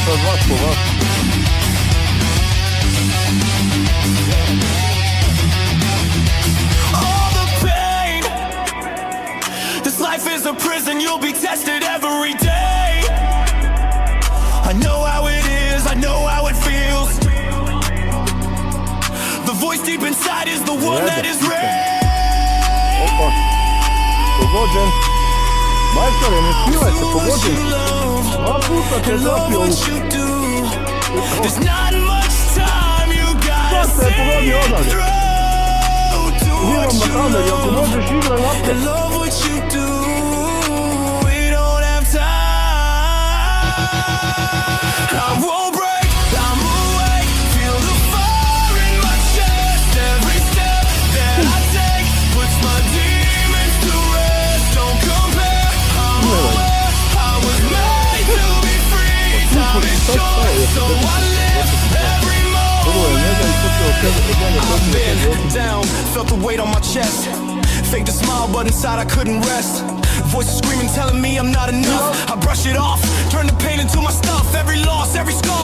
To łatwo. All the pain. This life is a prison, you'll be tested every day. I know how it is, I know how it feels. The voice deep inside is the one that is real. Opa. Pogođen. Majstore, ne spivaj se, pogođen. Dva puta te zapio ovu. There's not much time, you gotta Sad se je pogodio odavde. Imam na kameri, ako možeš igraj naprijed. Love what you do. We don't have time. I won't break, I'm awake. Feel the fire in my chest. Every step that I take puts my demons to rest. Don't compare, I'm aware. I was made to be free. Time is short, so I live every moment. I've been down, felt the weight on my chest. Faked a smile, but inside I couldn't rest. Voices screaming, telling me I'm not enough. I brush it off, turn the pain into my stuff. Every loss, every scar.